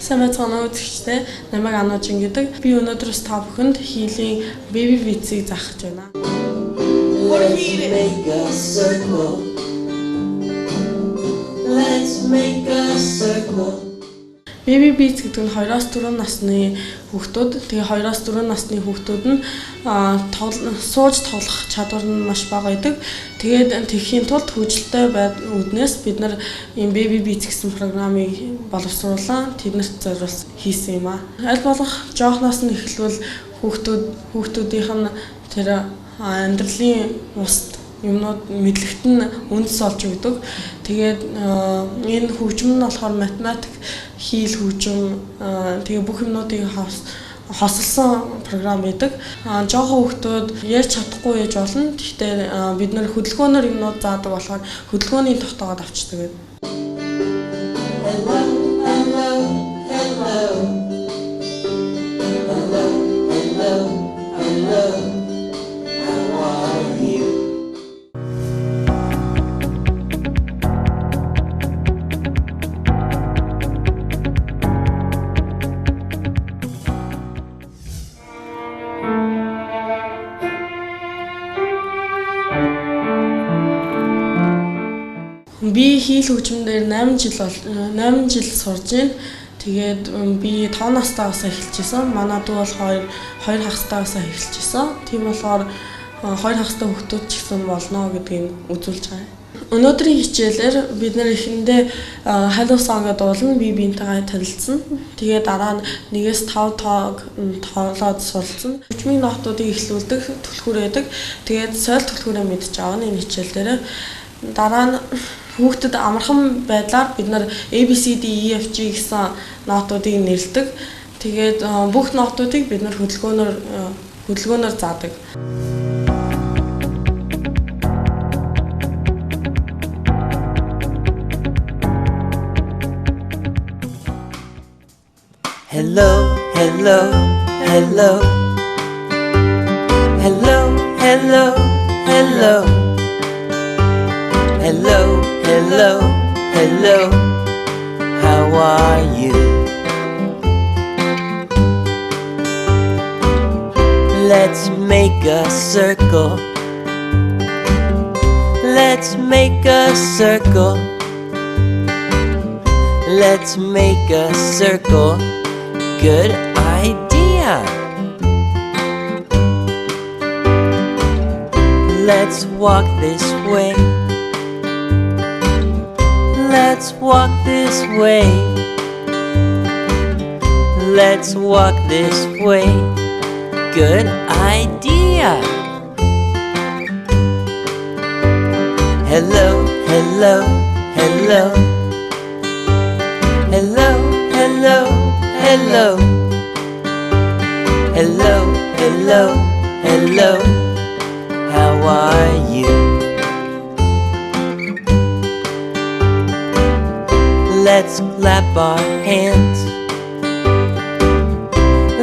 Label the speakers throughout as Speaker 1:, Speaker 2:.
Speaker 1: Самбайцгаана үзэгчдээ намайг Ануужин гэдэг. Би өнөөдрөөс та бүхэнд хийлийн Baby Beats-ийг заах гэж байна. Let's make a circle. Baby Beats гэдэг нь 2-4 насны хүүхдүүд. Тэгээ 2-4 насны хүүхдүүд нь сууж тоглох чадвар нь маш бага байдаг. Тэгээд тэхийн тулд хөгжилтэй үүднээс бид нар ийм Baby Beats гэсэн програмыг боловсруулан тэднэрт зориулсан хийсэн юм аа. Аль болох жоохноос нь эхлвэл хүүхдүүдийнх нь тэр амьдралын ус юмнууд мэдлэгт нь үндэс олж өгдөг. Тэгээд энэ хөгжим нь болохоор математик, хийл хөгжим, тэгээ бүх юмнуудыг хосолсон програм байдаг. Жоохон хүүхдүүд ярьж чадахгүй байж болно. Гэхдээ бид нэр хөдөлгөөнөөр юмнууд заадаг болохоор хөдөлгөөний тогтоогоод авчдаг гэдэг. Би хийл хөгжмөөр 8 жил сурж байна. Тэгээд би 5 настайгаас эхэлчихсэн. Манай дүү бол 2 хагастайгаас эхэлчихсэн. Тийм болохоор 2 хагастай хүүхдүүд ч гэсэн болно гэдгийг үзүүлж байгаа. Өнөөдрийн хичээлээр бид нэр эхэндээ Hello Song дуулна, би биентэйгээ танилцсан. Тэгээд дараа нь 1-5 тоолоод суралцсан. Хөгжмийн нотуудыг эхлүүлдэг, түлхүүр байдаг. Тэгээд соёл түлхүүрээ мэдж аавна энэ хичээл дээр. Дараа нь хүүхдэд амархан байдлаар бид нар ABCD-EFG гэсэн нотуудыг нэрлэдэг. Тэгээд бүх нотуудыг бид нар хөдөлгөөнөөр заадаг.
Speaker 2: Hello, hello, hello. Hello, hello, hello. Hello, hello, hello. How are you? Let's make a circle. Let's make a circle. Let's make a circle. Good idea. Let's walk this way. Let's walk this way. Let's walk this way. Good idea. Hello, hello, hello. Hello, hello, hello. Hello, hello, hello. How are you? Let's clap our hands.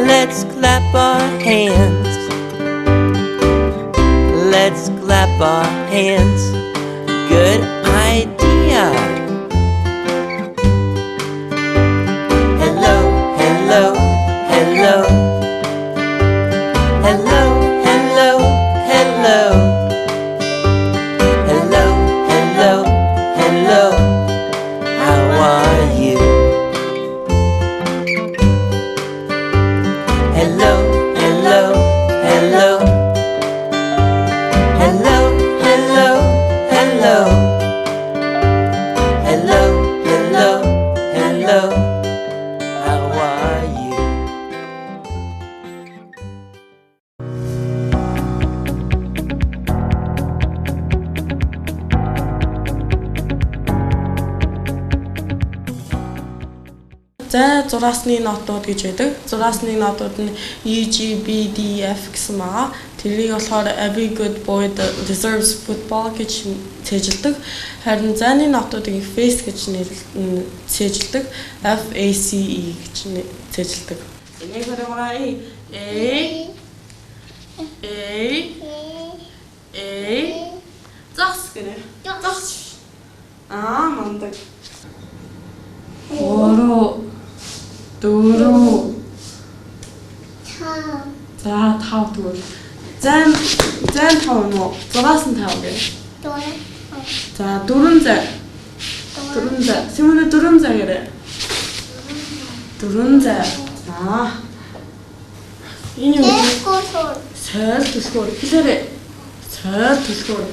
Speaker 2: Let's clap our hands. Let's clap our hands. Good idea. Hello, hello, hello. Hello, hello, hello. Hello, hello, hello. How are you? Hello, hello, hello. Hello, hello, hello. Hello, hello, hello. How are you?
Speaker 1: За 6-ны нотууд гэж байдаг. 6-ны нотууд нь E, G, B, D, F гэсэн байгаа. Тэрийг болохоор every good boy deserves football гэж цээжилдэг. Харин зааны нотуудыг face гэж цээжилдэг. F, A, C, E гэж цээжилдэг. Энийг хараа A зас гэнэ. Зас. Мандаг. Оро 4
Speaker 3: 5
Speaker 1: За 5 тэгвэл зайн 5 юм уу? 6-аас нь 5 гээ. За 400. 400. Симоны 400 гэрээ. 400. За. Энэ юу? Сайр төлхөөр. Хэлээрэй. Сайр төлхөөр.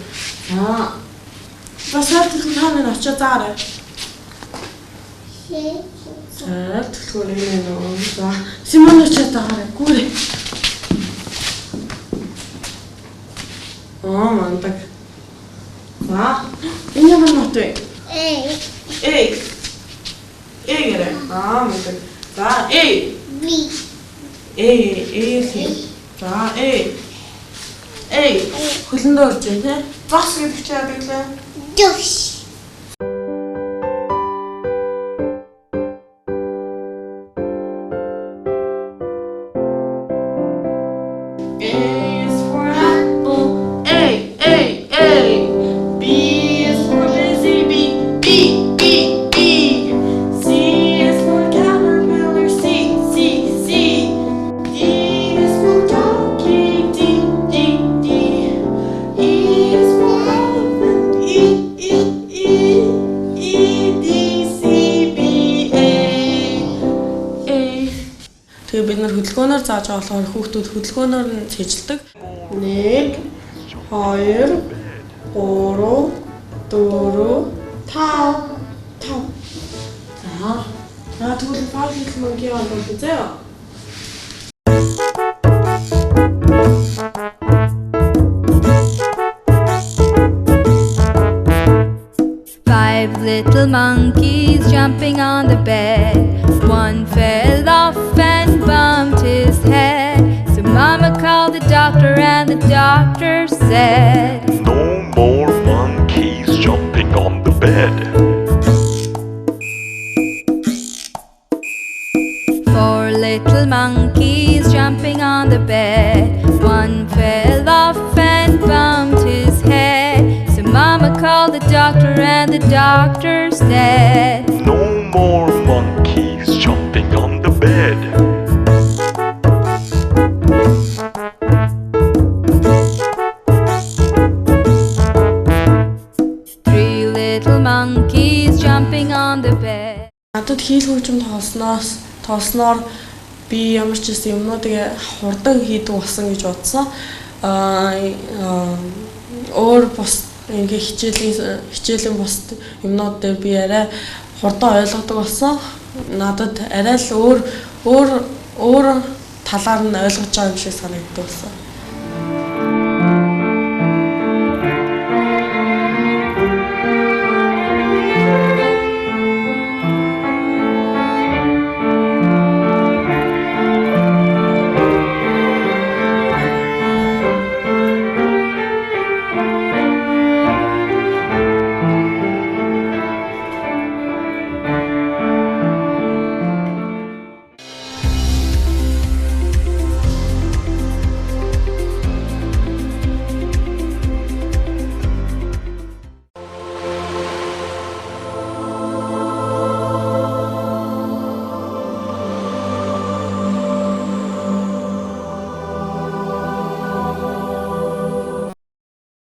Speaker 1: За. Сайр төлхөөр хаана очиж заарай. Сайр төлхөөр энэ нөө. За. Симон очиж заарай. Гүрээ. Мандаг. За. Энэ ямар нот вэ? Эй гэрээ. Мандаг. За. Эй. За. Хөлөндөө орж байна те. Бас гэдэг чи яадаг лээ?
Speaker 3: Дус.
Speaker 1: A is for apple. A. B is for busy bee. B. C is for caterpillar. C. D is for donkey. D. E is for elephant. E. D, C, B, A. Тэгээ бид нар хөдөлгөөнөөр зааж байгаа болохоор хүүхдүүд хөдөлгөөнөөр нь цэжилдэг. 1 2 3 4 5. За тэгвэл Five Little Monkey онол үзье.
Speaker 4: Five little monkeys jumping on the bed. One fell off and bumped his head. So Mama called the doctor and the doctor said,
Speaker 5: No more monkeys jumping on the bed.
Speaker 4: Four little monkeys jumping on the bed. One fell off and bumped his head. So Mama called the doctor and the doctor said,
Speaker 5: No more monkeys jumping on the bed.
Speaker 4: Three little monkeys jumping on the bed.
Speaker 1: Надад хийл хөгжим тоолсноор би ямар ч гэсэн юмнуудыг хурдан хийдэг болсон гэж бодсон. Өөр бус ингээ хичээлийн бус юмнууд дээр би арай хурдан ойлгодог болсон. Надад арай л өөр талаар нь ойлгож байгаа юм шиг санагддаг болсон.